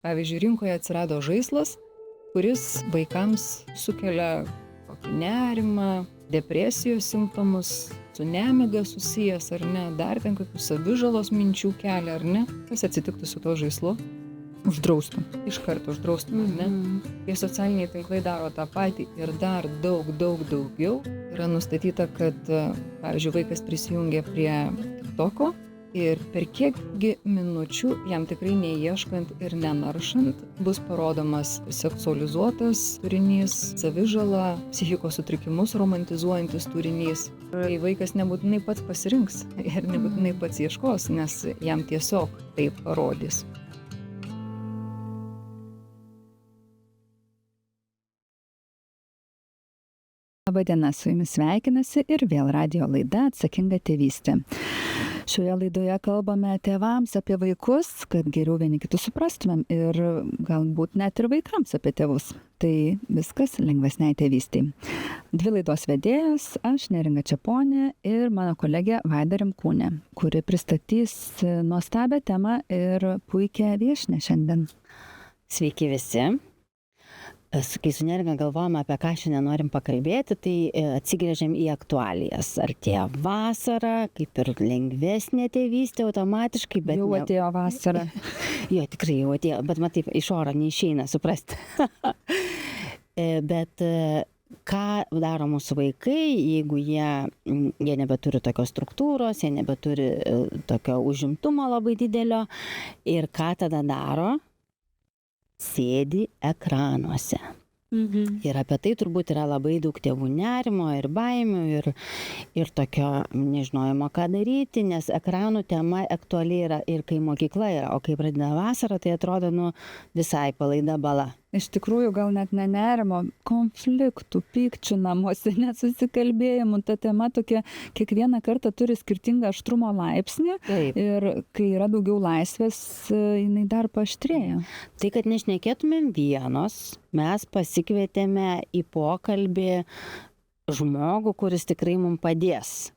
Pavyzdžiui, rinkoje atsirado žaislas, kuris vaikams sukelia kokį nerimą, depresijos simptomus, su nemiga susijęs ar ne, dar ten kokių savižalos minčių kelia ar ne. Kas atsitiktų su tuo žaislu? Uždraustum. Iš karto uždraustum, ar ne? Kai socialiniai tinklai daro tą patį ir dar daugiau, yra nustatyta, kad, pavyzdžiui, vaikas prisijungia prie TikToko ir per kiekgi minučių, jam tikrai neieškant ir nenaršant, bus parodomas seksualizuotas turinys, savižala, psichikos sutrikimus romantizuojantis turinys. Tai vaikas nebūtinai pats pasirinks ir nebūtinai pats ieškos, nes jam tiesiog taip parodys. Labadiena, su jumis sveikinasi ir vėl radijo laida Atsakinga tėvystė. Šioje laidoje kalbame tėvams apie vaikus, kad geriau vieni kitus suprastumėm ir galbūt net ir vaikams apie tėvus. Tai viskas lengvesniai tėvystei. Dvi laidos vedėjas, aš Neringa Čeponė ir mano kolegė Vaida Rimkūnė, kuri pristatys nuostabią temą ir puikią viešnią šiandien. Sveiki visi. Kai su Neringa galvojame, apie ką šiandien norim pakalbėti, tai atsigręžiam į aktualijas. Artėja vasara, kaip ir lengvesnė tėvystė automatiškai, bet... Jau atėjo vasara. Jo, tikrai jau atėjo, bet matai, iš oro neišeina suprasti. Bet ką daro mūsų vaikai, jeigu jie nebeturi tokios struktūros, jie nebeturi tokio užimtumo labai didelio ir ką tada daro? Sėdi ekranuose. Ir apie tai turbūt yra labai daug tėvų nerimo ir baimių ir tokio nežinojimo, ką daryti, nes ekranų tema aktuali yra ir kai mokykla yra, o kai pradeda vasara, tai atrodo visai palaida bala. Iš tikrųjų, gal net ne nerimo, konfliktų, pykčių namuose, nesusikalbėjimų. Ta tema tokia kiekvieną kartą turi skirtingą aštrumo laipsnį. Taip. Ir kai yra daugiau laisvės, jinai dar paaštrėja. Tai, kad nešnekėtumėm vienos, mes pasikvietėme į pokalbį žmogų, kuris tikrai mums padės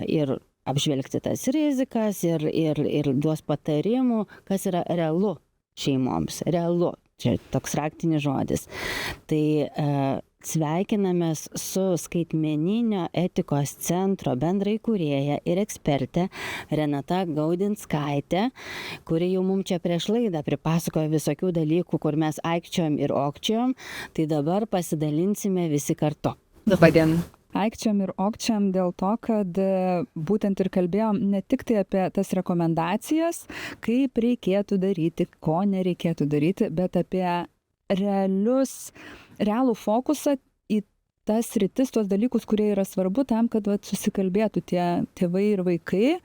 ir apžvelgti tas rizikas ir duos patarimų, kas yra realu šeimoms. Realu. Čia toks raktinis žodis. Tai sveikinamės su Skaitmeninio etikos centro bendraįkūrėja ir ekspertė Renata Gaudinskaitė, kuri jau mums čia prieš laidą pripasakojo visokių dalykų, kur mes aikčiojom ir okčiojom, tai dabar pasidalinsime visi kartu. Labadiena. Aikčiam ir okčiam dėl to, kad būtent ir kalbėjom ne tik tai apie tas rekomendacijas, kaip reikėtų daryti, ko nereikėtų daryti, bet apie realų fokusą į tas sritis, tuos dalykus, kurie yra svarbu tam, kad susikalbėtų tie tėvai ir vaikai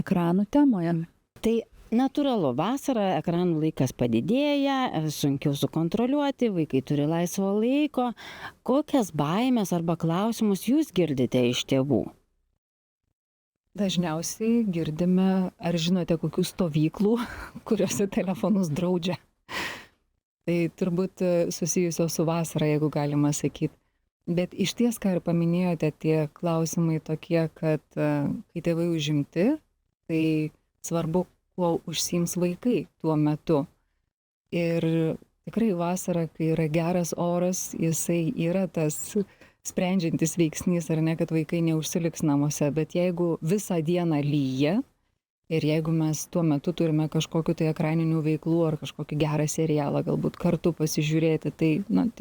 ekranų temoje. Tai natūralu, vasarą ekranų laikas padidėja, sunkiau sukontroliuoti, vaikai turi laisvo laiko. Kokias baimės arba klausimus jūs girdite iš tėvų? Dažniausiai girdime, ar žinote kokių stovyklų, kuriuose telefonus draudžia. Tai turbūt susijusios su vasara, jeigu galima sakyti. Bet iš ties, ką ir paminėjote, tie klausimai tokie, kad kai tėvai užimti, tai svarbu, kuo užsiims vaikai tuo metu. Ir tikrai vasara, kai yra geras oras, jisai yra tas sprendžiantis veiksnys, ar ne, kad vaikai neužsiliks namuose. Bet jeigu visą dieną lyja ir jeigu mes tuo metu turime kažkokiu tai ekraninių veiklų ar kažkokį gerą serialą galbūt kartu pasižiūrėti, tai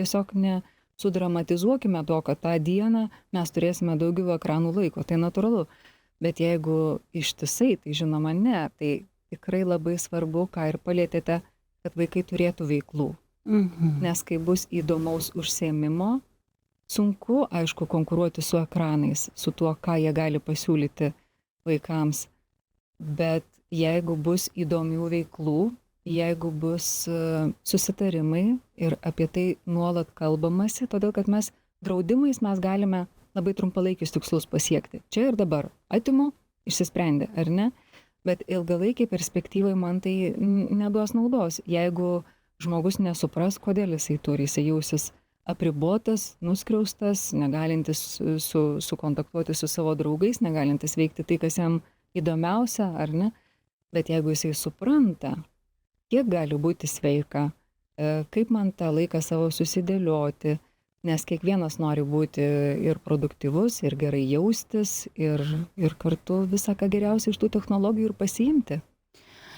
tiesiog nesudramatizuokime to, kad tą dieną mes turėsime daugiau ekranų laiko. Tai natūralu. Bet jeigu ištisai, tai žinoma ne. Tai tikrai labai svarbu, ką ir palėtėte, kad vaikai turėtų veiklų. Nes kai bus įdomaus užsiėmimo, sunku, aišku, konkuruoti su ekranais, su tuo, ką jie gali pasiūlyti vaikams. Bet jeigu bus įdomių veiklų, jeigu bus susitarimai ir apie tai nuolat kalbamasi, todėl kad mes draudimais mes galime labai trumpalaikius tikslus pasiekti. Čia ir dabar atimu, išsisprendė, ar ne? Bet ilgalaikiai perspektyvai man tai neduos naudos. Jeigu žmogus nesupras, kodėl jisai turi, jisai jausis apribotas, nuskriaustas, negalintis sukontaktuoti su savo draugais, negalintis veikti tai, kas jam įdomiausia, ar ne? Bet jeigu jisai supranta, kiek gali būti sveika, kaip man tą laiką savo susidėlioti, nes kiekvienas nori būti ir produktyvus, ir gerai jaustis, ir kartu visą ką geriausia iš tų technologijų ir pasiimti.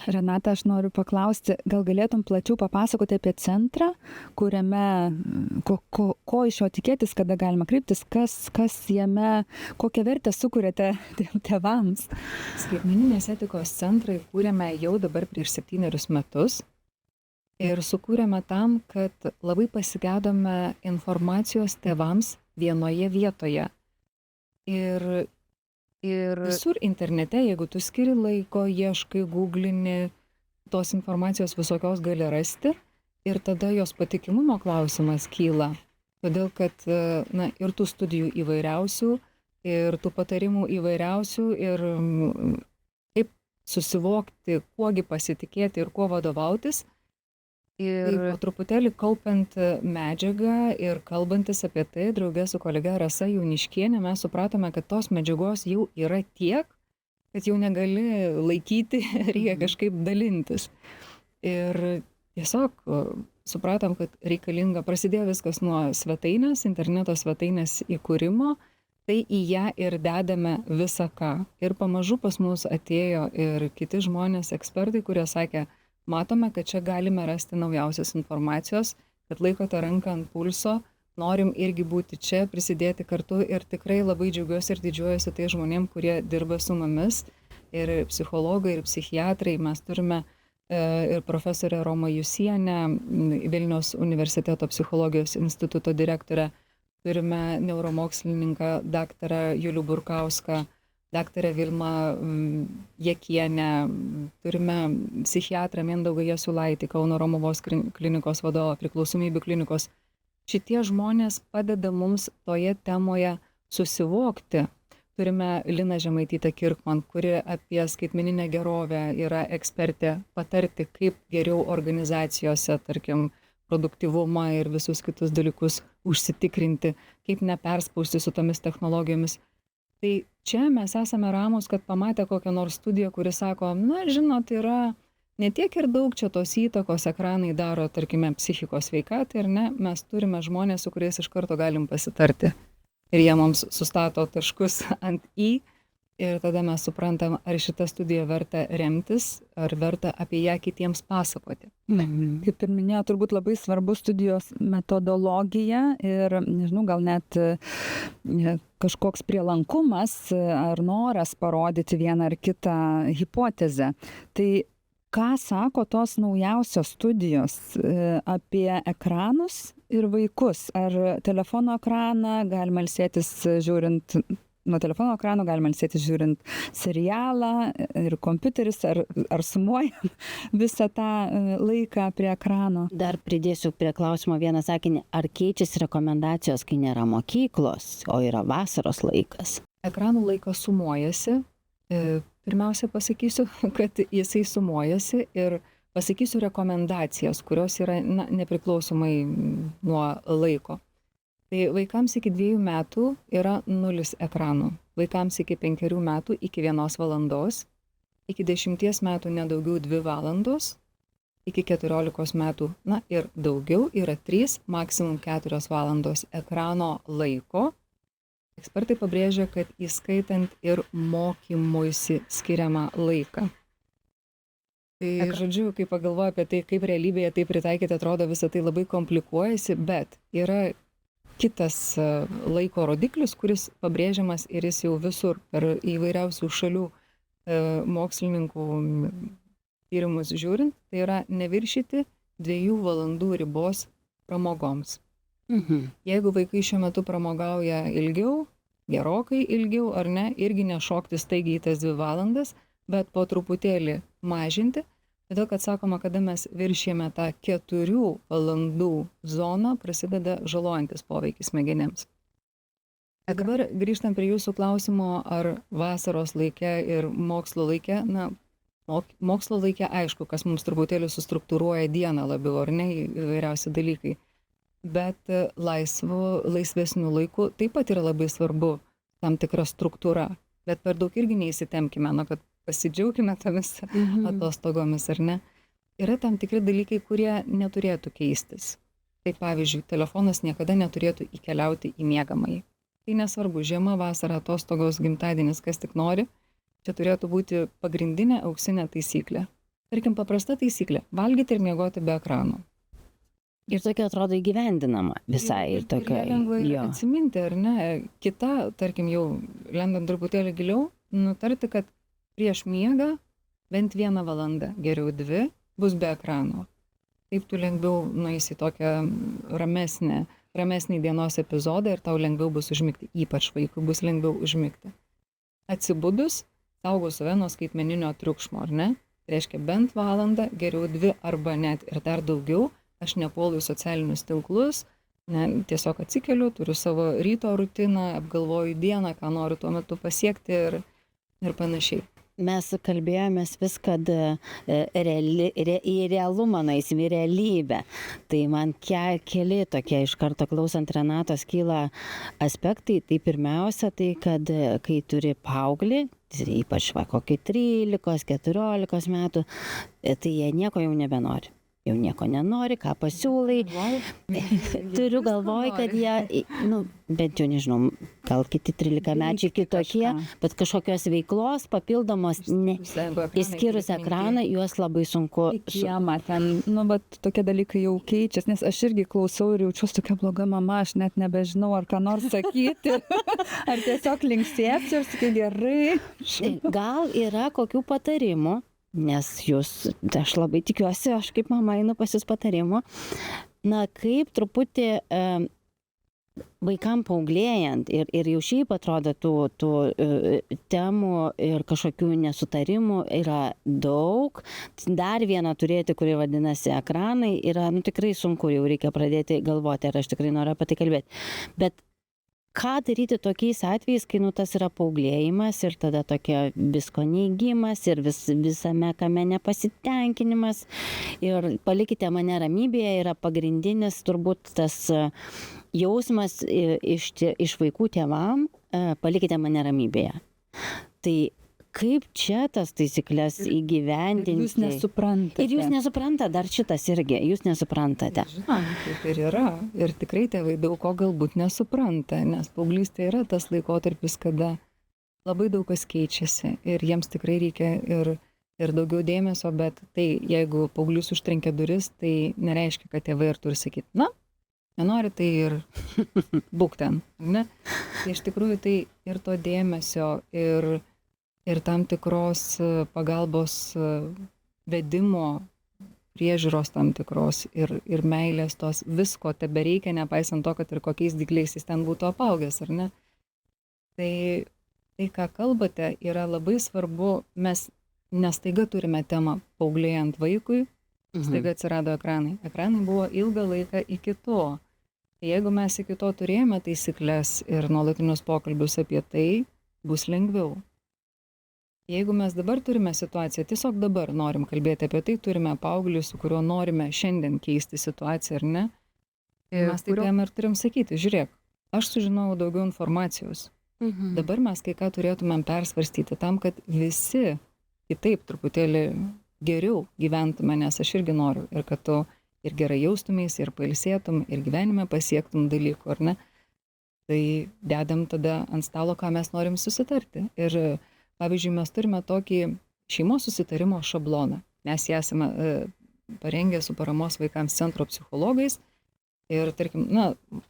Renata, aš noriu paklausti, gal galėtum plačiau papasakoti apie centrą, kuriame, ko iš jo tikėtis, kada galima kreiptis, kas jame, kokią vertę sukūrėte tėvams? Skaitmeninės etikos centrą įkūrėme jau dabar prieš 7 metus ir sukūrėme tam, kad labai pasigedome informacijos tėvams vienoje vietoje. Ir visur internete, jeigu tu skiri laiko, ieškai, googlini, tos informacijos visokios gali rasti ir tada jos patikimumo klausimas kyla. Todėl, kad ir tų studijų įvairiausių, ir tų patarimų įvairiausių, ir kaip susivokti, kuogi pasitikėti ir kuo vadovautis. Ir po truputėlį kaupiant medžiagą ir kalbantis apie tai, draugė su kolega Rasa Jauniškienė, mes supratome, kad tos medžiagos jau yra tiek, kad jau negali laikyti, reikia kažkaip dalintis. Ir tiesiog supratom, kad reikalinga, prasidėjo viskas nuo svetainės, interneto svetainės įkūrimo, tai į ją ir dedame visą ką. Ir pamažu pas mus atėjo ir kiti žmonės, ekspertai, kurie sakė, matome, kad čia galime rasti naujausios informacijos, kad laikote ranką ant pulso, norim irgi būti čia, prisidėti kartu ir tikrai labai džiaugiuosi ir didžiuojuosi tai žmonėm, kurie dirba su mumis, ir psichologai, ir psichiatrai. Mes turime ir profesorę Romą Jusienę, Vilniaus universiteto psichologijos instituto direktorę, turime neuromokslininką daktarą Julių Burkauską, daktarę Vilmą Jekienę, turime psichiatrą Mindaugą Jasiulaitį, Kauno Romuvos klinikos vadovą, priklausomybių klinikos. Šitie žmonės padeda mums toje temoje susivokti. Turime Liną Žemaitytę Kirkman, kuri apie skaitmeninę gerovę yra ekspertė, patarti, kaip geriau organizacijose, tarkim, produktyvumą ir visus kitus dalykus užsitikrinti, kaip neperspausti su tomis technologijomis. Tai čia mes esame ramus, kad pamatę kokią nors studiją, kuri sako, žinot, yra ne tiek ir daug čia tos įtakos ekranai daro, tarkime, psichikos sveikatai, ar ne, mes turime žmonės, su kuriais iš karto galim pasitarti. Ir jie mums sustato taškus ant į ir tada mes suprantam, ar šitą studiją verta remtis, ar verta apie ją kitiems pasakoti. Kaip ir minėjau, turbūt labai svarbu studijos metodologija ir, nežinau, gal net kažkoks prielankumas ar noras parodyti vieną ar kitą hipotezę. Tai ką sako tos naujausios studijos apie ekranus ir vaikus? Ar telefono ekraną galima ilsėtis žiūrint nuo telefono ekrano, galima ilsėtis žiūrint serialą ir kompiuteris, ar sumuojant visą tą laiką prie ekrano? Dar pridėsiu prie klausimo vieną sakinį. Ar keičiasi rekomendacijos, kai nėra mokyklos, o yra vasaros laikas? Ekranų laikas sumuojasi. Pirmiausia pasakysiu, kad jisai sumuojasi ir pasakysiu rekomendacijas, kurios yra nepriklausomai nuo laiko. Tai vaikams iki 2 metų yra 0 ekranų, vaikams iki 5 metų iki 1 valandos, iki 10 metų nedaugiau 2 valandos, iki 14 metų, ir daugiau yra 3, maksimum 4 valandos ekrano laiko. Ekspertai pabrėžia, kad įskaitant ir mokymuisi skiriamą laiką. Tai žodžiu, kai pagalvoju apie tai, kaip realybėje tai pritaikyti, atrodo visą tai labai komplikuojasi, bet yra kitas laiko rodiklis, kuris pabrėžiamas ir jis jau visur per įvairiausių šalių mokslininkų tyrimus žiūrint, tai yra neviršyti 2 valandų ribos pramogoms. Jeigu vaikai šiuo metu pramogauja ilgiau, gerokai ilgiau ar ne, irgi nešokti staigiai į tas 2 valandas, bet po truputėlį mažinti, todėl kad sakoma, kada mes viršėme tą 4 valandų zoną, prasideda žalojantis poveikis smegenims. Dabar grįžtant prie jūsų klausimo, ar vasaros laike ir mokslo laike, mokslo laike aišku, kas mums truputėlį sustruktūruoja dieną labiau, ar ne, įvairiausi dalykai. Bet laisvesnių laikų taip pat yra labai svarbu tam tikra struktūra, bet per daug irgi neįsitemkime, kad pasidžiaukime tomis atostogomis, ar ne. yra tam tikri dalykai, kurie neturėtų keistis. Tai pavyzdžiui, telefonas niekada neturėtų įkeliauti į miegamąjį. Tai nesvarbu, žiema, vasara, atostogos, gimtadienis, kas tik nori. Čia turėtų būti pagrindinė auksinė taisyklė. Tarkim, paprasta taisyklė - valgyti ir miegoti be ekranų. Ir tokia atrodo įgyvendinama visai. Ir tokia, lengva jo. atsiminti, ar ne? Kita, tarkim, jau lendant truputėlį giliau, nutarti, kad prieš miegą bent 1 valandą, geriau 2, bus be ekrano. Taip tu lengviau nueisi į tokią ramesnį dienos epizodą ir tau lengviau bus užmigti, ypač vaikui bus lengviau užmigti. Atsibudus, saugo save nuo skaitmeninio triukšmo, ar ne? Tai reiškia bent valandą, geriau 2 arba net ir dar daugiau, aš nepuolu į socialinius tinklus, ne, tiesiog atsikeliu, turiu savo ryto rutiną, apgalvoju dieną, ką noriu tuo metu pasiekti ir panašiai. Mes kalbėjomės vis, kad į realumą nueisim, į realybę. Tai man keli tokie iš karto klausant Renatos kyla aspektai. Tai pirmiausia, tai kad kai turi paauglį, ypač kokį 13-14 metų, tai jie nieko jau nebenori. Jau nieko nenori, ką pasiūlai. Turiu galvoj, kad jie, bent jau nežinau, gal kiti 13-mečiai kitokie, bet kažkokios veiklos papildomos, išskyrus ekraną, juos labai sunku. Kiemą ten, bet tokie dalykai jau keičiasi, nes aš irgi klausau ir jaučiuosi tokia bloga mama, aš net nebežinau, ar ką nors sakyti, ar tiesiog linksėsiu ir sakai gerai. Gal yra kokių patarimų? Nes aš labai tikiuosi, aš kaip mama einu pas jūs patarimų, kaip truputį vaikam paauglėjant ir jau šiaip atrodo tų temų ir kažkokių nesutarimų yra daug. Dar vieną turėti, kuri vadinasi ekranai, yra tikrai sunku, jau reikia pradėti galvoti, ar aš tikrai noriu apie tai kalbėti. Bet ką daryti tokiais atvejais, kai tas yra paauglėjimas ir tada tokia visko neigimas ir visame kame nepasitenkinimas ir palikite mane ramybėje yra pagrindinis turbūt tas jausmas iš vaikų tėvam, palikite mane ramybėje. Tai kaip čia tas taisyklės įgyvendinti? Ir jūs nesuprantate. Ir jūs nesuprantate, dar šitas irgi, jūs nesuprantate. Žinoma, taip ir yra. Ir tikrai tėvai daug ko galbūt nesupranta, nes paauglystė yra tas laikotarpis, kada labai daug kas keičiasi ir jiems tikrai reikia ir daugiau dėmesio, bet tai, jeigu paauglys užtrenkia duris, tai nereiškia, kad tėvai ir turi sakyti, nenori, tai ir būk ten, ne? Tai iš tikrųjų tai ir to dėmesio, ir tam tikros pagalbos vedimo, priežiūros tam tikros ir meilės tos visko tebereikia, nepaisant to, kad ir kokiais dygliais jis ten būtų apaugęs, ar ne? Tai, ką kalbate, yra labai svarbu, mes nestaiga turime temą paauglėjant vaikui, staiga atsirado ekranai. Ekranai buvo ilgą laiką iki to. Jeigu mes iki to turėjome taisyklės ir nuolatinius pokalbius apie tai, bus lengviau. Jeigu mes dabar turime situaciją, tiesiog dabar norim kalbėti apie tai, turime paauglį, su kuriuo norime šiandien keisti situaciją, ar ne? Mes taip jam ir turim sakyti, žiūrėk, aš sužinojau daugiau informacijos. Dabar mes kai ką turėtumėm persvarstyti tam, kad visi kitaip truputėlį geriau gyventume, nes aš irgi noriu ir kad tu ir gerai jaustumės, ir pailsėtum, ir gyvenime pasiektum dalykų, ar ne? Tai dedam tada ant stalo, ką mes norim susitarti. Ir pavyzdžiui, mes turime tokį šeimos susitarimo šabloną. Mes jį esame parengę su paramos vaikams centro psichologais ir, tarkim,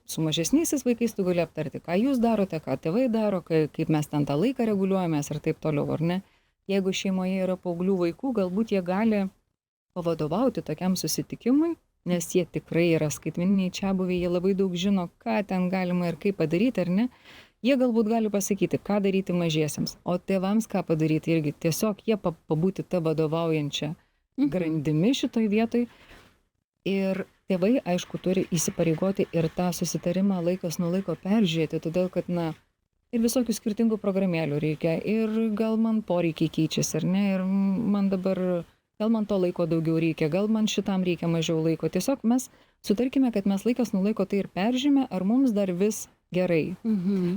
su mažesnysis vaikais tu gali aptarti, ką jūs darote, ką tėvai daro, kaip mes ten tą laiką reguliuojamės ir taip toliau, ar ne? Jeigu šeimoje yra paauglių vaikų, galbūt jie gali pavadovauti tokiam susitikimui, nes jie tikrai yra skaitmeniniai čiabuviai, jie labai daug žino, ką ten galima ir kaip padaryti, ar ne? Jie galbūt gali pasakyti, ką daryti mažiesiems, o tėvams ką padaryti irgi. Tiesiog jie pabūti tą vadovaujančią grandimi šitoj vietoj. Ir tėvai, aišku, turi įsipareigoti ir tą susitarimą laikas nuo laiko peržiūrėti, todėl kad, ir visokių skirtingų programėlių reikia, ir gal man poreikiai keičiasi, ar ne, ir man dabar, gal man to laiko daugiau reikia, gal man šitam reikia mažiau laiko. Tiesiog mes sutarkime, kad mes laikas nuo laiko tai ir peržymė, ar mums dar vis gerai.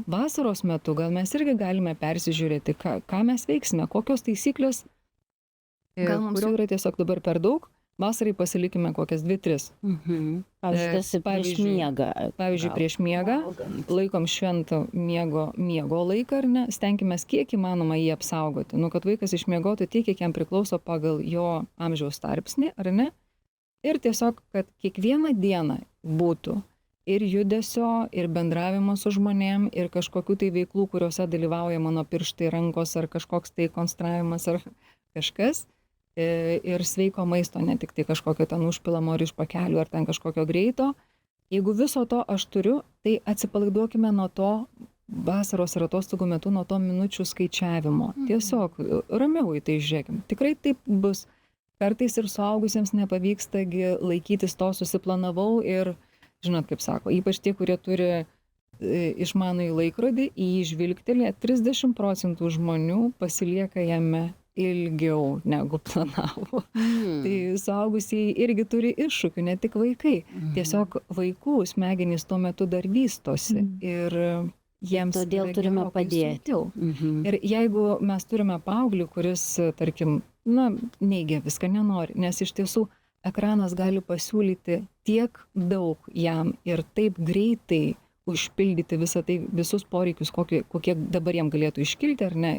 Vasaros metu gal mes irgi galime persižiūrėti, ką mes veiksime, kokios taisyklės, gal mums jau yra tiesiog dabar per daug, Vasarai pasilikime kokias 2-3. Pavyzdžiui, tas prieš miegą. Pavyzdžiui, prieš miegą laikom šventą miego laiką, ar ne, stenkime kiek įmanoma jį apsaugoti. Nu, kad vaikas išmiegotų tiek, kiek jam priklauso pagal jo amžiaus tarpsnį, ar ne? Ir tiesiog, kad kiekvieną dieną būtų ir judesio, ir bendravimo su žmonėm, ir kažkokių tai veiklų, kuriuose dalyvauja mano pirštai, rankos, ar kažkoks tai konstravimas, ar kažkas. Ir sveiko maisto, ne tik tai kažkokio ten užpilamo ar iš pakelių, ar ten kažkokio greito. Jeigu viso to aš turiu, tai atsipalaiduokime nuo to vasaros ir atostogų metu, nuo to minučių skaičiavimo. Tiesiog ramiau į tai žiūrėkim. Tikrai taip bus. Kartais ir suaugusiems nepavykstagi laikytis to, susiplanavau ir, žinot, kaip sako, ypač tie, kurie turi išmanųjį laikrodį, į jį žvilgtelė, 30% žmonių pasilieka jame ilgiau negu planavo. Tai suaugusieji irgi turi iššūkių, ne tik vaikai. Tiesiog vaikų smegenys tuo metu dar vystosi ir jiems todėl turime padėti. Ir jeigu mes turime paauglį, kuris, tarkim, neigia viską, nenori, nes iš tiesų ekranas gali pasiūlyti tiek daug jam ir taip greitai užpildyti visus poreikius, kokie dabar jam galėtų iškilti, ar ne,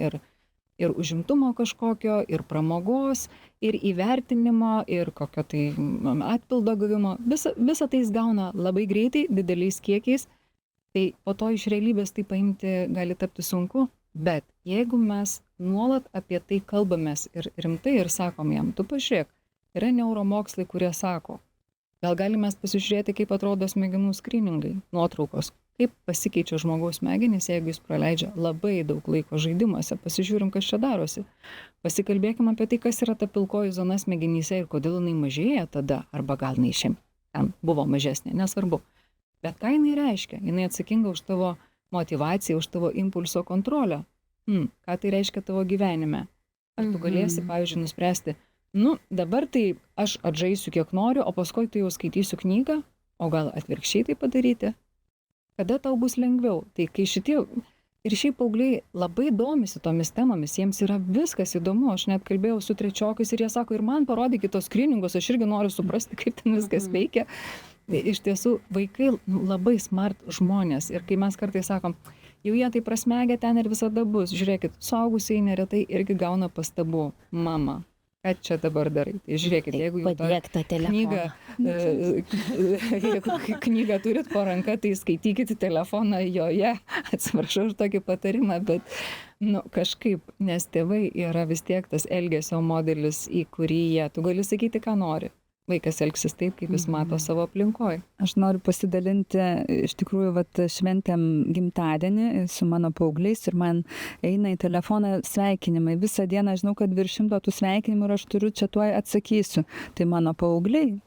ir užimtumo kažkokio, ir pramogos, ir įvertinimo, ir kokio tai atpildo gavimo. Visą tai jis gauna labai greitai, dideliais kiekiais, tai po to iš realybės tai paimti gali tapti sunku, bet jeigu mes nuolat apie tai kalbamės ir rimtai ir sakom jam, tu pažiūrėk, yra neuromokslai, kurie sako, gal galime pasižiūrėti, kaip atrodo smegenų skryningai, nuotraukos, kaip pasikeičia žmogaus smegenys, jeigu jis praleidžia labai daug laiko žaidimuose, pasižiūrim, kas čia darosi. Pasikalbėkime apie tai, kas yra ta pilkoji zona smegenyse ir kodėl jinai mažėja tada, arba gal jinai ten buvo mažesnė, nesvarbu. Bet ką jinai reiškia? Jinai atsakinga už tavo motivaciją, už tavo impulso kontrolę. Ką tai reiškia tavo gyvenime? Ar tu galėsi, pavyzdžiui, nuspręsti, dabar tai aš atžaisiu kiek noriu, o paskui tai jau skaitysiu knygą, o gal atvirkščiai tai padaryti? Kada tau bus lengviau? Tai kai ir šiaip paaugliai labai domisi tomis temomis, jiems yra viskas įdomu, aš net kalbėjau su trečiokais ir jie sako, ir man parodykit tos skryningus, aš irgi noriu suprasti, kaip ten viskas veikia. Iš tiesų, vaikai labai smart žmonės ir kai mes kartais sakom, jau jie tai prasmegę ten ir visada bus, žiūrėkit, suaugusiai neretai irgi gauna pastabų, mama. Ką čia dabar darai? Tai žiūrėkit, jeigu jau knygą turit po ranka, tai skaitykit telefoną joje. Atsiprašau už tokį patarimą, bet kažkaip, nes tėvai yra vis tiek tas elgesio modelis, į kurį tu gali sakyti, ką nori. Vaikas elgsis taip, kaip jis mato savo aplinkoje. Aš noriu pasidalinti, iš tikrųjų, šventėm gimtadienį su mano paaugliais ir man eina į telefoną sveikinimai. Visą dieną žinau, kad virš 100 tų sveikinimų ir aš turiu čia tuoj atsakysiu. Tai mano paaugliai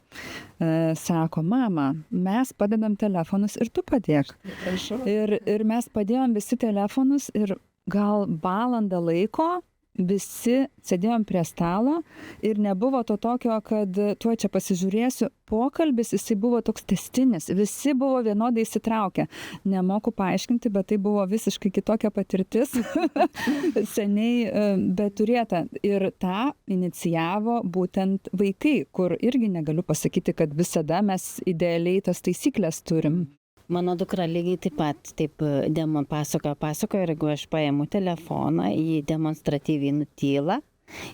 sako, mama, mes padedam telefonus ir tu padėk. Ir mes padėjom visi telefonus ir gal valandą laiko visi sėdėjom prie stalo ir nebuvo to tokio, kad tuoj čia pasižiūrėsiu. Pokalbis, jisai buvo toks tęstinis, visi buvo vienodai įsitraukę. Nemoku paaiškinti, bet tai buvo visiškai kitokia patirtis, seniai bet turėta. Ir tą inicijavo būtent vaikai, kur irgi negaliu pasakyti, kad visada mes idealiai tas taisyklės turim. Mano dukra lygiai taip pat pasakoja, ir jeigu aš paimu telefoną, jį demonstratyviai nutyla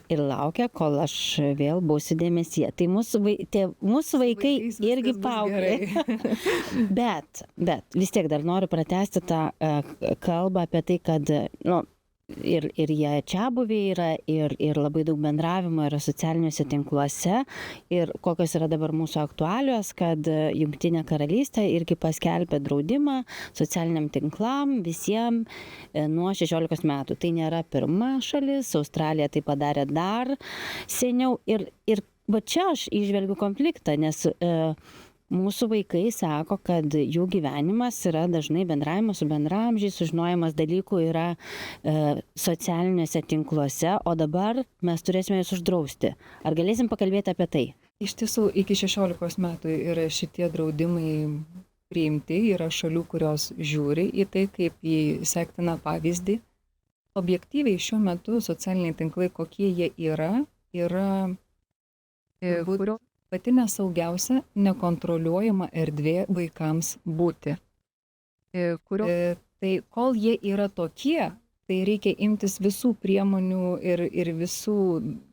ir laukia, kol aš vėl būsiu dėmesyje. Tai mūsų vaikai irgi paaugliai. Bet vis tiek dar noriu pratęsti tą kalbą apie tai, kad ir jie čiabuviai yra, ir labai daug bendravimo yra socialiniuose tinkluose. Ir kokios yra dabar mūsų aktualios, kad Jungtinė karalystė irgi paskelbė draudimą socialiniam tinklam visiems nuo 16 metų. Tai nėra pirma šalis, Australija tai padarė dar seniau. Ir va čia aš įžvelgiu konfliktą, nes mūsų vaikai sako, kad jų gyvenimas yra dažnai bendravimas su bendraamžiais, sužinojimas dalykų yra socialiniuose tinkluose, o dabar mes turėsime jas uždrausti. Ar galėsim pakalbėti apie tai? Iš tiesų, iki 16 metų yra šitie draudimai priimti, yra šalių, kurios žiūri į tai kaip į sektiną pavyzdį. Objektyviai šiuo metu socialiniai tinklai, kokie jie yra kurio pati nesaugiausia, nekontroliuojama erdvė vaikams būti. Tai kol jie yra tokie, tai reikia imtis visų priemonių ir visų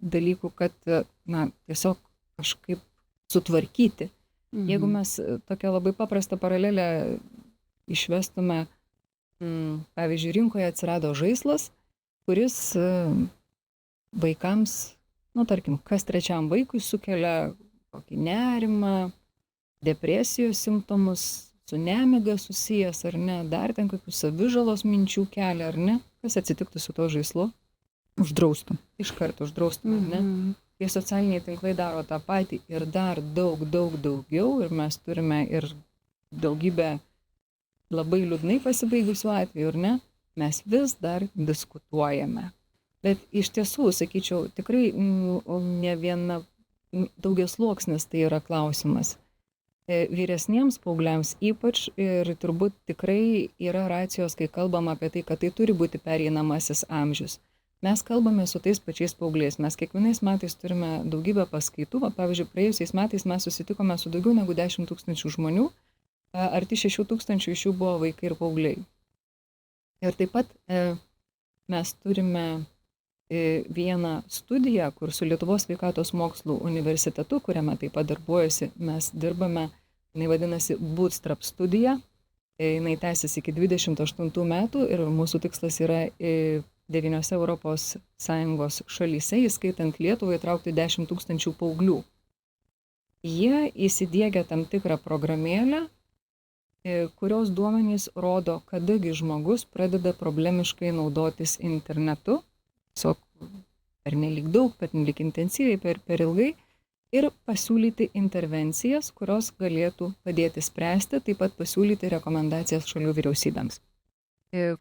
dalykų, kad tiesiog kažkaip sutvarkyti. Jeigu mes tokią labai paprastą paralelę išvestume, pavyzdžiui, rinkoje atsirado žaislas, kuris vaikams, tarkim, kas trečiam vaikui sukelia kokį nerimą, depresijos simptomus, su nemiga susijęs ar ne, dar ten kokių savižalos minčių kelia ar ne, kas atsitiktų su to žaislu? Uždraustum. Iš karto uždraustum, ar ne? Kai socialiniai tinklai daro tą patį ir dar daugiau ir mes turime ir daugybę labai liūdnai pasibaigusių atvejų, ar ne, mes vis dar diskutuojame. Bet iš tiesų, sakyčiau, tikrai ne viena daugiasluoksnis tai yra klausimas. Vyresniems paaugliams ypač ir turbūt tikrai yra racijos, kai kalbam apie tai, kad tai turi būti pereinamasis amžius. Mes kalbame su tais pačiais paaugliais. Mes kiekvienais metais turime daugybę paskaitų. Pavyzdžiui, praėjusiais metais mes susitikome su daugiau negu 10 000 žmonių. Arti 6 000 iš jų buvo vaikai ir paaugliai. Ir taip pat mes turime vieną studiją, kur su Lietuvos sveikatos mokslų universitetu, kuriame taip pat darbuojasi, mes dirbame, jinai vadinasi Bootstrap studija, jinai tęsiasi iki 28 metų ir mūsų tikslas yra 9 Europos Sąjungos šalyse, įskaitant Lietuvą, įtraukti 10 000 paauglių. Jie įsidiegia tam tikrą programėlę, kurios duomenys rodo, kadagi žmogus pradeda problemiškai naudotis internetu, tiesiog pernelyg daug, pernelyg intensyviai, per ilgai, ir pasiūlyti intervencijas, kurios galėtų padėti spręsti, taip pat pasiūlyti rekomendacijas šalių vyriausybėms.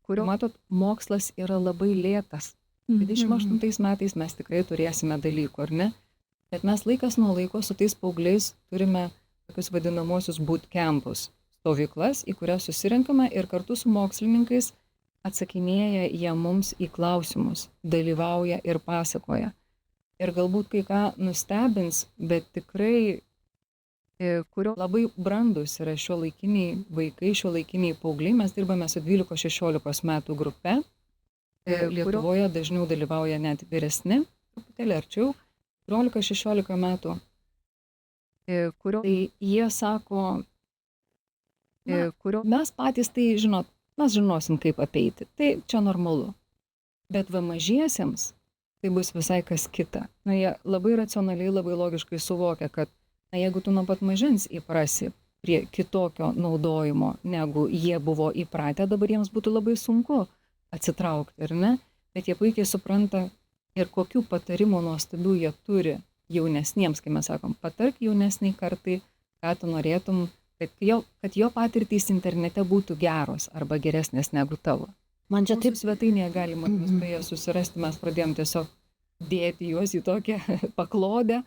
Kurio, matot, mokslas yra labai lėtas. 28 metais mes tikrai turėsime dalykų, ar ne? Bet mes laikas nuo laiko su tais paaugliais turime tokius vadinamosius bootcampus, stovyklas, į kurias susirenkame ir kartu su mokslininkais atsakinėja jie mums į klausimus, dalyvauja ir pasakoja. Ir galbūt kai ką nustebins, bet tikrai, kurio labai brandus yra šiuolaikiniai vaikai, šiuolaikiniai paaugliai, mes dirbame su 12-16 metų grupe, Lietuvoje dažniau dalyvauja net vyresni, truputėlį arčiau, 14-16 metų, kurio tai jie sako, kurio mes patys tai žinot, mes žinosim, kaip apeiti. Tai čia normalu. Bet va mažiesiems tai bus visai kas kita. Jie labai racionaliai, labai logiškai suvokia, kad jeigu tu nuo pat mažens įprasi prie kitokio naudojimo, negu jie buvo įpratę, dabar jiems būtų labai sunku atsitraukti, ar ne? Bet jie puikiai supranta ir kokių patarimų nuostabių jie turi jaunesniems, kai mes sakom, patark jaunesniai kartai, ką tu norėtum, kad jo patirtys internete būtų geros arba geresnės negu tavo. Man čia taip svetainėje galima beje susirasti, mes pradėjom tiesiog dėti juos į tokią paklodę.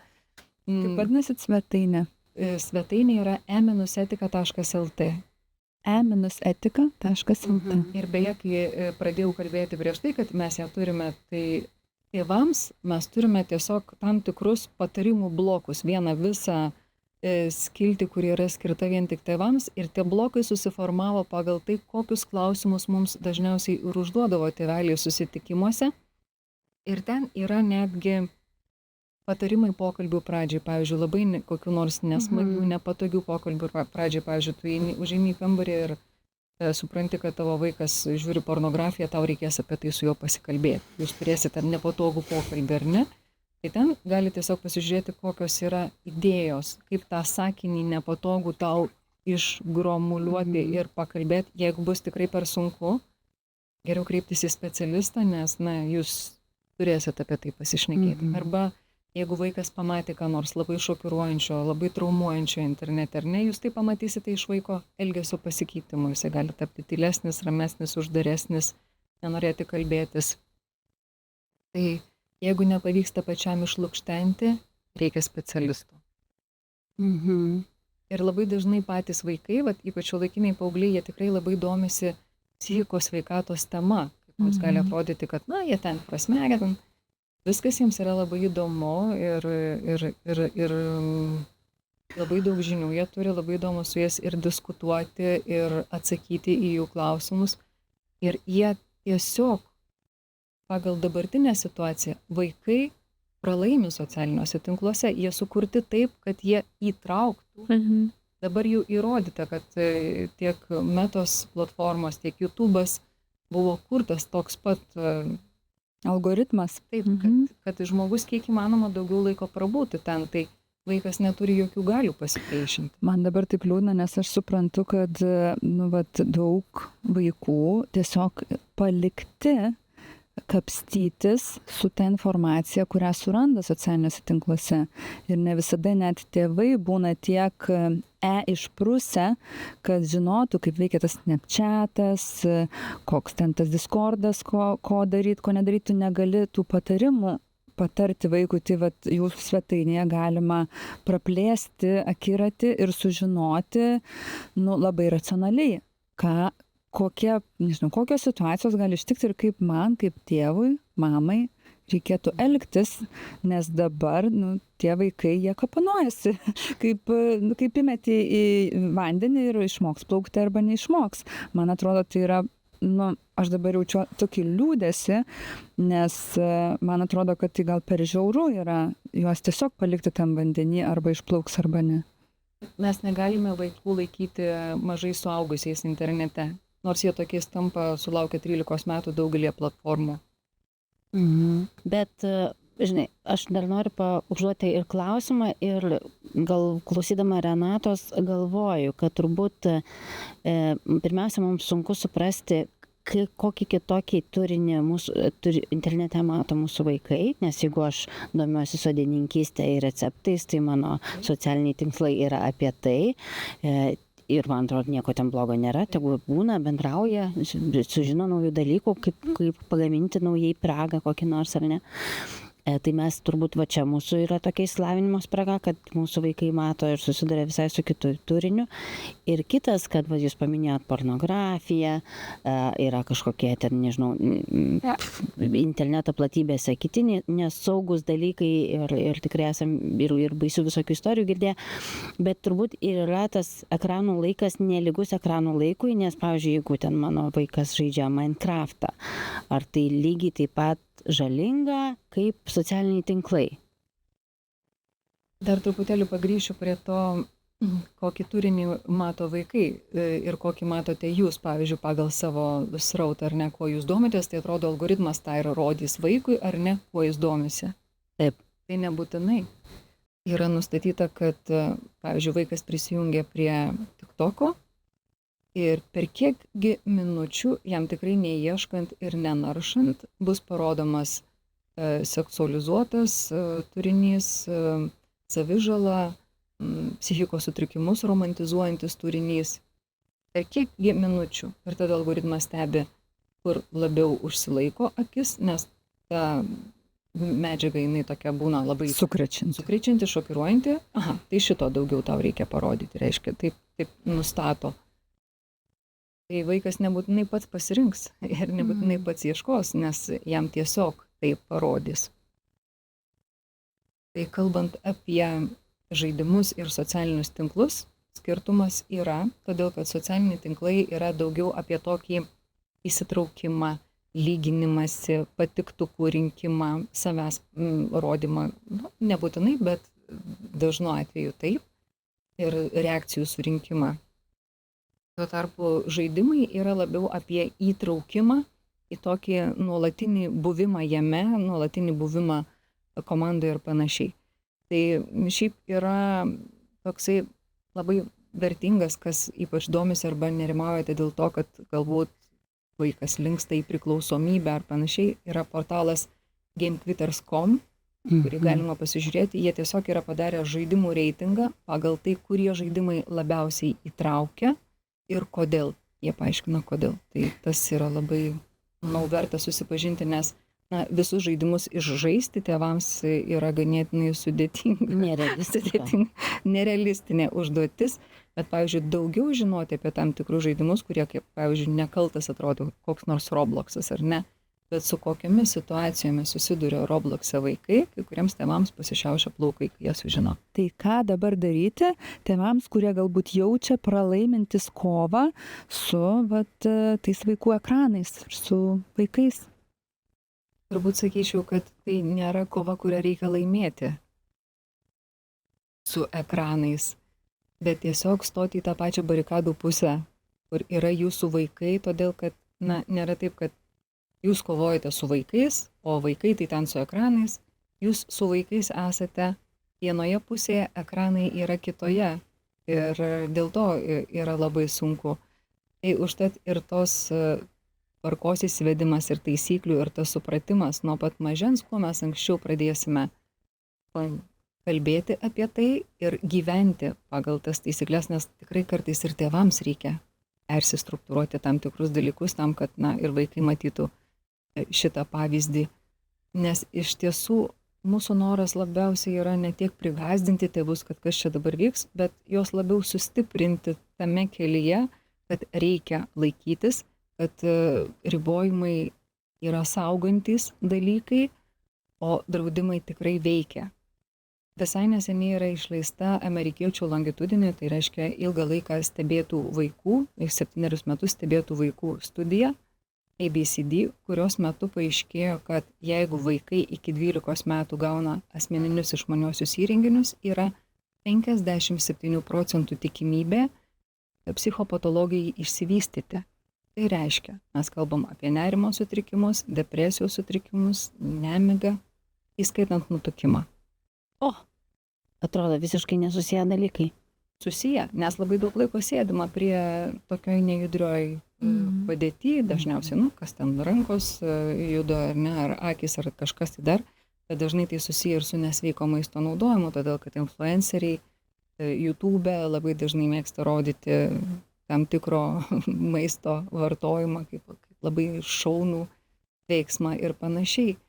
Kaip vadinasi svetainė? Svetainė yra e-etika.lt. e-etika.lt. Ir beje, kai pradėjau kalbėti prieš tai, kad mes ją turime, tai tėvams mes turime tiesiog tam tikrus patarimų blokus, vieną visą skiltį, kuri yra skirta vien tik tėvams, ir tie blokai susiformavo pagal tai, kokius klausimus mums dažniausiai ir užduodavo tėveliai susitikimuose. Ir ten yra netgi patarimai pokalbių pradžiai, pavyzdžiui, labai kokių nors nesmagių, nepatogių pokalbių pradžiai, pavyzdžiui, tu užeini į kambarį ir supranti, kad tavo vaikas žiūri pornografiją, tau reikės apie tai su juo pasikalbėti. Jūs turėsite nepatogų pokalbį, ar ne? Tai ten gali tiesiog pasižiūrėti, kokios yra idėjos, kaip tą sakinį nepatogų tau išgromuliuoti ir pakalbėti. Jeigu bus tikrai per sunku, geriau kreiptis į specialistą, nes jūs turėsite apie tai pasišnekėti. Arba jeigu vaikas pamatė ką nors labai šokiruojančio, labai traumuojančio internete, ar ne, jūs tai pamatysite iš vaiko elgesio pasikeitimų. Jis gali tapti tylesnis, ramesnis, uždaresnis, nenorėti kalbėtis. Tai jeigu nepavyksta pačiam išlukštenti, reikia specialisto. Ir labai dažnai patys vaikai, ypač šiuolaikiniai paaugliai, jie tikrai labai domisi psichikos sveikatos tema. Kaip mums gali atrodyti, kad, jie ten prasmegę, viskas jiems yra labai įdomu ir labai daug žinių jie turi, labai įdomu su jais ir diskutuoti, ir atsakyti į jų klausimus. Ir jie tiesiog pagal dabartinę situaciją vaikai pralaimi socialiniuose tinkluose, jie sukurti taip, kad jie įtrauktų. Dabar jau įrodyta, kad tiek Metos platformos, tiek YouTube'as buvo kurtas toks pat algoritmas. Taip, kad žmogus kiek įmanoma daugiau laiko prabūti ten, tai vaikas neturi jokių galių pasipriešinti. Man dabar taip liūdna, nes aš suprantu, kad daug vaikų tiesiog palikti kapstytis su ta informacija, kurią suranda socialiniuose tinkluose. Ir ne visada net tėvai būna tiek išprusę, kad žinotų, kaip veikia tas Snapchatas, koks ten tas Discordas, ko daryti, ko nedaryti, tu negali tų patarimų patarti vaikui, tai vat jūsų svetainėje galima praplėsti akiratį ir sužinoti, labai racionaliai, kokios situacijos gali ištikti ir kaip man, kaip tėvui, mamai reikėtų elgtis, nes dabar tie vaikai, jie kapanojasi, kaip įmeti į vandenį ir išmoks plaukti arba neišmoks. Man atrodo, tai yra, aš dabar jaučiu tokį liūdesį, nes man atrodo, kad tai gal per žiauru yra juos tiesiog palikti tam vandenį arba išplauks arba ne. Mes negalime vaikų laikyti mažai suaugusiais internete, nors jie tokiais tampa sulaukę 13 metų daugelį platformų. Bet, žinai, aš dar noriu užduoti ir klausimą ir gal klausydama Renatos galvoju, kad turbūt pirmiausia mums sunku suprasti, kokį kitokį turinį internete mato mūsų vaikai, nes jeigu aš domiuosi sodininkystę ir receptais, tai mano socialiniai tinklai yra apie tai. Ir man atrodo, nieko ten blogo nėra, tegu būna, bendrauja, sužino naujų dalykų, kaip pagaminti naujai pyragą kokį nors ar ne. Tai mes turbūt čia mūsų yra tokia išsilavinimo spraga, kad mūsų vaikai mato ir susiduria visai su kitu turiniu. Ir kitas, kad jūs paminėjot pornografiją, yra kažkokie ten, nežinau, interneto platybėse kiti nesaugus dalykai ir tikrai esam ir baisių visokių istorijų girdėję, bet turbūt yra tas ekranų laikas nelygus ekranų laikui, nes, pavyzdžiui, jeigu ten mano vaikas žaidžia Minecraftą, ar tai lygiai taip pat žalinga kaip socialiniai tinklai? Dar truputėlį pagrįšiu prie to, kokį turinį mato vaikai ir kokį matote jūs, pavyzdžiui, pagal savo srautą, ar ne, kuo jūs domitės, tai atrodo algoritmas tą ir rodys vaikui, ar ne, kuo jis domisi. Taip. Tai nebūtinai. Yra nustatyta, kad, pavyzdžiui, vaikas prisijungia prie TikToko ir per kiekgi minučių, jam tikrai neieškant ir nenaršant, bus parodomas seksualizuotas turinys, savižala, psichikos sutrikimus romantizuojantis turinys. Per kiekgi minučių. Ir tada algoritmas stebi, kur labiau užsilaiko akis, nes ta medžiaga jinai tokia būna labai sukrečianti, šokiruojanti. Aha, tai šito daugiau tau reikia parodyti, reiškia, taip nustato. Tai vaikas nebūtinai pats pasirinks ir nebūtinai pats ieškos, nes jam tiesiog tai parodys. Tai kalbant apie žaidimus ir socialinius tinklus, skirtumas yra, todėl kad socialiniai tinklai yra daugiau apie tokį įsitraukimą, lyginimąsi, patiktukų rinkimą, savęs rodymą, nebūtinai, bet dažnu atveju taip, ir reakcijų surinkimą. Tuo tarpu žaidimai yra labiau apie įtraukimą į tokį nuolatinį buvimą jame, nuolatinį buvimą komandoje ir panašiai. Tai šiaip yra toksai labai vertingas, kas ypač domisi arba nerimaujate dėl to, kad galbūt vaikas linksta į priklausomybę ar panašiai, yra portalas GameQuitters.com, kurį galima pasižiūrėti. Jie tiesiog yra padarę žaidimų reitingą pagal tai, kurie žaidimai labiausiai įtraukia ir kodėl. Jie paaiškina, kodėl. Tai tas yra labai, verta susipažinti, nes visus žaidimus išžaisti tėvams yra ganėtinai sudėtinga. Nerealistinė užduotis, bet, pavyzdžiui, daugiau žinoti apie tam tikrus žaidimus, kurie, kaip, pavyzdžiui, nekaltas atrodo koks nors Robloxas, ar ne, bet su kokiamis situacijomis susiduria Roblox'e vaikai, kai kuriems tėvams pasišiaušia plaukai, kai jie sužino. Tai ką dabar daryti tėvams, kurie galbūt jaučia pralaimintis kovą su tais vaikų ekranais ir su vaikais? Turbūt sakyčiau, kad tai nėra kova, kurią reikia laimėti su ekranais, bet tiesiog stoti į tą pačią barikadų pusę, kur yra jūsų vaikai, todėl kad, nėra taip, kad jūs kovojate su vaikais, o vaikai tai ten su ekranais, jūs su vaikais esate vienoje pusėje, ekranai yra kitoje ir dėl to yra labai sunku. Tai užtat ir tos tvarkos įsivedimas ir taisyklių ir tas supratimas nuo pat mažens, kuo mes anksčiau pradėsime kalbėti apie tai ir gyventi pagal tas taisyklės, nes tikrai kartais ir tėvams reikia persistruktūruoti tam tikrus dalykus tam, kad ir vaikai matytų šitą pavyzdį. Nes iš tiesų mūsų noras labiausiai yra ne tiek prigąsdinti tėvus, kad kas čia dabar vyks, bet juos labiau sustiprinti tame kelyje, kad reikia laikytis, kad ribojimai yra saugantys dalykai, o draudimai tikrai veikia. Visai neseniai yra išleista amerikiečių longitudinė, tai reiškia ilgą laiką stebėtų vaikų, 7 metus stebėtų vaikų studija, ABCD, kurios metu paaiškėjo, kad jeigu vaikai iki 12 metų gauna asmeninius išmaniuosius įrenginius, yra 57% tikimybė psichopatologijai išsivystyti. Tai reiškia, mes kalbam apie nerimo sutrikimus, depresijos sutrikimus, nemigą, įskaitant nutukimą. Atrodo visiškai nesusiję dalykai. Susiję, nes labai daug laiko sėdima prie tokioj nejudrioj padėty, dažniausiai, kas ten rankos juda ar ne, ar akis, ar kažkas tai dar, bet dažnai tai susiję ir su nesveiko maisto naudojimu, todėl kad influenceriai YouTube labai dažnai mėgsta rodyti tam tikro maisto vartojimą kaip labai šaunų veiksmą ir panašiai.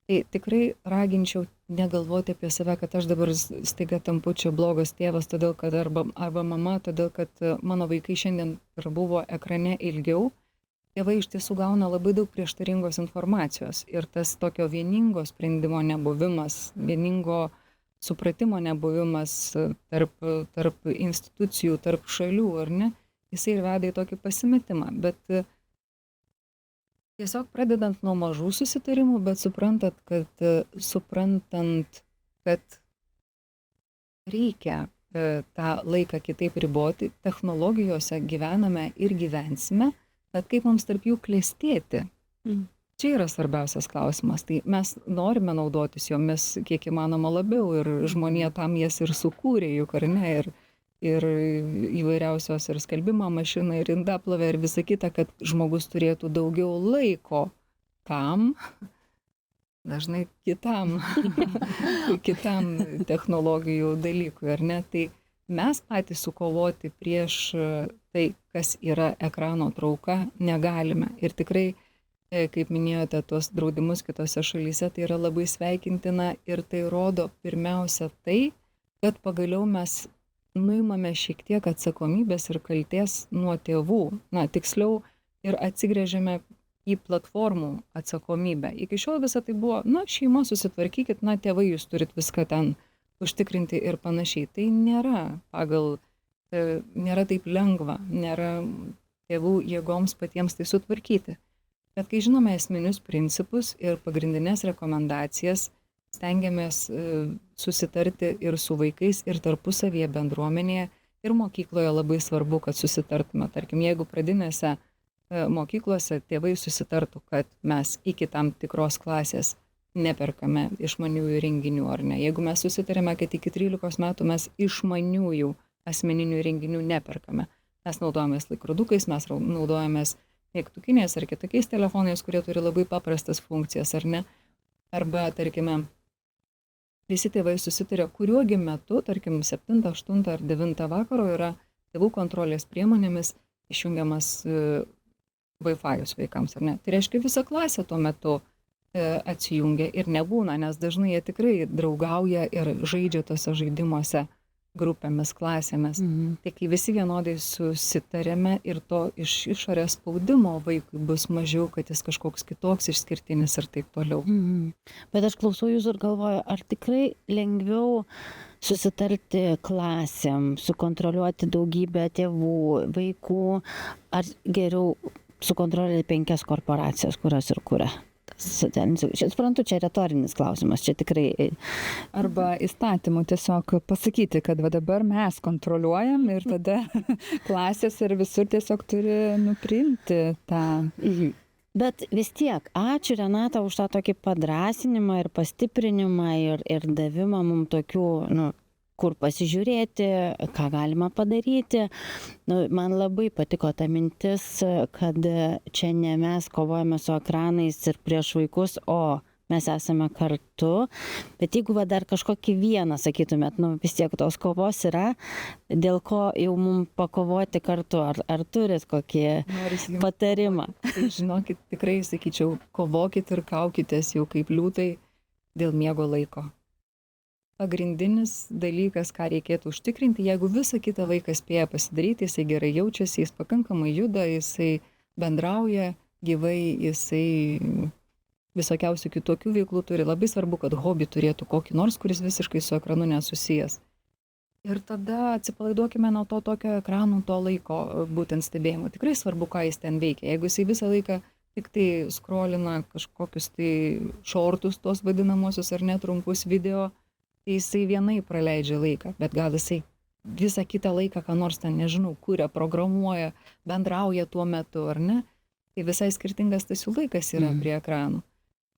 Tai tikrai raginčiau negalvoti apie save, kad aš dabar staiga tampu čia blogas tėvas, todėl kad arba mama, todėl kad mano vaikai šiandien ir buvo ekrane ilgiau. Tėvai iš tiesų gauna labai daug prieštaringos informacijos ir tas tokio vieningo sprendimo nebuvimas, vieningo supratimo nebuvimas tarp institucijų, tarp šalių, ar ne, jisai ir veda į tokį pasimetimą. Bet tiesiog pradedant nuo mažų susitarimų, bet suprantant, kad reikia tą laiką kitaip riboti, technologijose gyvename ir gyvensime, bet kaip mums tarp jų klestėti? Čia yra svarbiausias klausimas. Tai mes norime naudotis jomis kiek įmanoma labiau ir žmonija tam jas ir sukūrė, juk ar ne, ir įvairiausios ir skalbimo mašina, ir indaplovė, ir visa kita, kad žmogus turėtų daugiau laiko tam, dažnai kitam technologijų dalykui, ar ne? Tai mes patys sukovoti prieš tai, kas yra ekrano trauka, negalime. Ir tikrai, kaip minėjote, tuos draudimus kitose šalyse, tai yra labai sveikintina ir tai rodo pirmiausia tai, kad pagaliau mes nuimame šiek tiek atsakomybės ir kaltės nuo tėvų, tiksliau ir atsigręžiame į platformų atsakomybę. Iki šiol visą tai buvo, šeima susitvarkykit, tėvai jūs turit viską ten užtikrinti ir panašiai. Tai nėra taip lengva, nėra tėvų jėgoms patiems tai sutvarkyti. Bet kai žinome esminius principus ir pagrindinės rekomendacijas, stengiamės susitarti ir su vaikais, ir tarpusavyje bendruomenėje, ir mokykloje labai svarbu, kad susitartume. Tarkim, jeigu pradinėse mokyklose tėvai susitartų, kad mes iki tam tikros klasės neperkame išmaniųjų įrenginių, ar ne. Jeigu mes susitarėme, kad iki 13 metų mes išmaniųjų asmeninių įrenginių neperkame. Mes naudojamės laikrodukais, mes naudojamės mygtukiniais ar kitokiais telefonais, kurie turi labai paprastas funkcijas, ar ne. Arba, tarkime, visi tėvai susitarė, kuriuogi metu, tarkim, 7, 8 ar 9 vakaro yra tėvų kontrolės priemonėmis išjungiamas Wi-Fi'us vaikams, ar ne. Tai reiškia, visa klasė tuo metu atsijungia ir nebūna, nes dažnai jie tikrai draugauja ir žaidžia tose žaidimuose grupėmis, klasėmis. Tai kai visi vienodai susitarėme ir to iš išorės spaudimo vaikui bus mažiau, kad jis kažkoks kitoks, išskirtinis ir taip toliau. Bet aš klausau jūsų ir galvoju, ar tikrai lengviau susitarti klasėm, sukontroliuoti daugybę tėvų, vaikų, ar geriau sukontroliuoti 5 korporacijas, kurios ir kuria? Čia suprantu, čia retorinis klausimas, čia tikrai. Arba įstatymų tiesiog pasakyti, kad va dabar mes kontroliuojam ir tada klasės ir visur tiesiog turi priimti tą. Bet vis tiek, ačiū Renata už tą tokį padrąsinimą ir pastiprinimą ir davimą mums tokių, kur pasižiūrėti, ką galima padaryti. Man labai patiko ta mintis, kad čia ne mes kovojame su ekranais ir prieš vaikus, o mes esame kartu. Bet jeigu dar kažkokį vieną sakytumėt, vis tiek tos kovos yra, dėl ko jau mums pakovoti kartu, ar turit kokį patarimą? Tai žinokit, tikrai sakyčiau, kovokit ir kaukitės jau kaip liūtai dėl miego laiko. Pagrindinis dalykas, ką reikėtų užtikrinti, jeigu visą kitą vaiką spėja pasidaryti, jisai gerai jaučiasi, jis pakankamai juda, jisai bendrauja gyvai, jisai visokiausių kitokių veiklų turi. Labai svarbu, kad hobį turėtų kokį nors, kuris visiškai su ekranu nesusijęs. Ir tada atsipalaiduokime nuo to tokio ekranų, to laiko būtent stebėjimo. Tikrai svarbu, ką jis ten veikia. Jeigu jisai visą laiką tik tai skrolina kažkokius tai šortus, tos vadinamosius ar netrumpus video, jisai vienai praleidžia laiką, bet gal jisai visą kitą laiką, ką nors ten, nežinau, kuria, programuoja, bendrauja tuo metu, ar ne? Tai visai skirtingas tas jų laikas yra prie ekranų.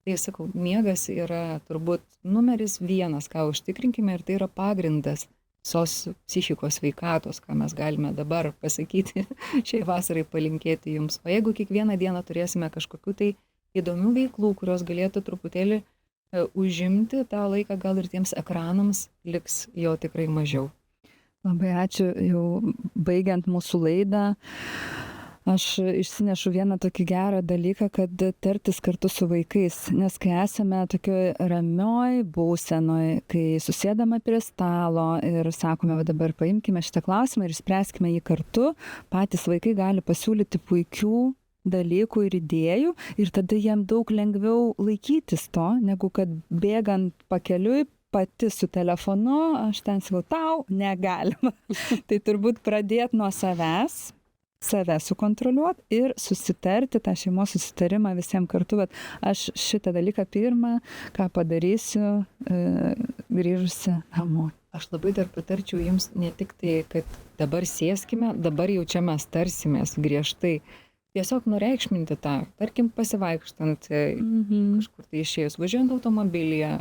Tai sakau, miegas yra turbūt numeris 1, ką užtikrinkime, ir tai yra pagrindas visos psichikos sveikatos, ką mes galime dabar pasakyti, šiai vasarai palinkėti jums. O jeigu kiekvieną dieną turėsime kažkokių tai įdomių veiklų, kurios galėtų truputėlį užimti tą laiką, gal ir tiems ekranams liks jo tikrai mažiau. Labai ačiū, jau baigiant mūsų laidą. Aš išsinešu vieną tokį gerą dalyką, kad tartis kartu su vaikais, nes kai esame tokioj ramioj būsenoj, kai susėdame prie stalo ir sakome, va dabar paimkime šitą klausimą ir spręskime jį kartu, patys vaikai gali pasiūlyti puikių dalykų ir idėjų ir tada jiem daug lengviau laikytis to, negu kad bėgant pakeliui pati su telefonu, aš ten sakau, tau negalima. Tai turbūt pradėti nuo savęs, save sukontroliuoti ir susitarti, tą šeimos susitarimą visiems kartu, bet aš šitą dalyką pirmą, ką padarysiu, grįžusi namo. Aš labai dar pritarčiau jums ne tik tai, kad dabar sėskime, dabar jau čia mes tarsimės griežtai. Tiesiog nureikšminti tą, tarkim, pasivaikštant, kažkur tai išėjus, važiuojant automobilyje,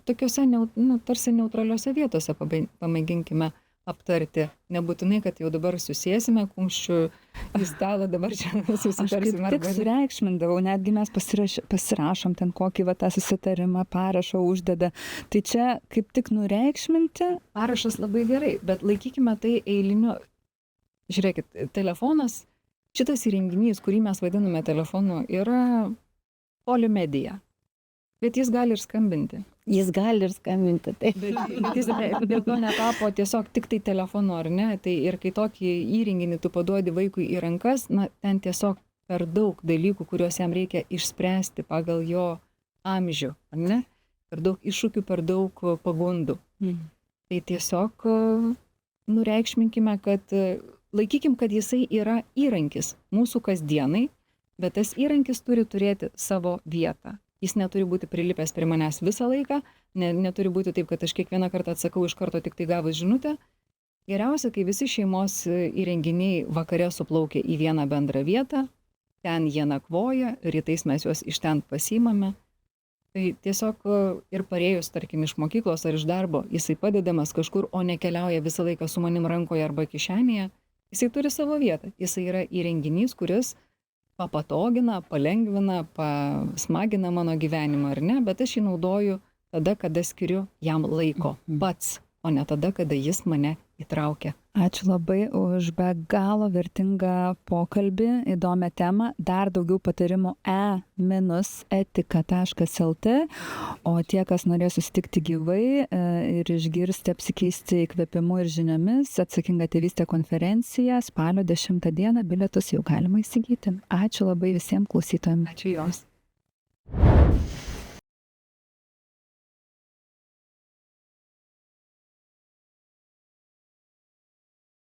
tokiuose tarsi neutraliuose vietose pamėginkime aptarti. Nebūtinai, kad jau dabar susėsime kumščiu į stalą, dabar čia susitarsime. Aš tik sureikšmindavau, netgi mes pasirašom ten kokį tą susitarimą, parašą uždeda. Tai čia kaip tik nureikšminti. Parašas labai gerai, bet laikykime tai eiliniu. Žiūrėkit, telefonas, šitas įrenginys, kurį mes vadiname telefonu, yra polimedija. Bet jis gali ir skambinti. Jis gali ir skambinti, taip. Bet jis dėl to netapo tiesiog tik tai telefonu, ar ne? Tai ir kai tokį įrenginį tu paduodi vaikui į rankas, ten tiesiog per daug dalykų, kuriuos jam reikia išspręsti pagal jo amžių, ar ne? Per daug iššūkių, per daug pagundų. Tai tiesiog nureikšminkime, kad laikykim, kad jisai yra įrankis mūsų kasdienai, bet tas įrankis turi turėti savo vietą. Jis neturi būti prilipęs prie manęs visą laiką, neturi būti taip, kad aš kiekvieną kartą atsakau iš karto tik tai gavus žinutę. Geriausia, kai visi šeimos įrenginiai vakare suplaukia į vieną bendrą vietą, ten jie nakvoja, rytais mes juos iš ten pasiimame. Tai tiesiog ir parėjus, tarkim, iš mokyklos ar iš darbo, jisai padedamas kažkur, o nekeliauja visą laiką su manim rankoje arba kišenėje. Jisai turi savo vietą. Jisai yra įrenginys, kuris papatogina, palengvina, smagina mano gyvenimą, ar ne? Bet aš jį naudoju tada, kada skiriu jam laiko pats. o ne tada, kada jis mane įtraukia. Ačiū labai už be galo vertingą pokalbį, įdomią temą. Dar daugiau patarimų e-etika.lt, o tie, kas norės susitikti gyvai ir išgirsti, apsikeisti įkvėpimu ir žiniomis, Atsakinga tėvystė konferencija spalio 10 dieną, bilietus jau galima įsigyti. Ačiū labai visiems klausytojams. Ačiū Jums.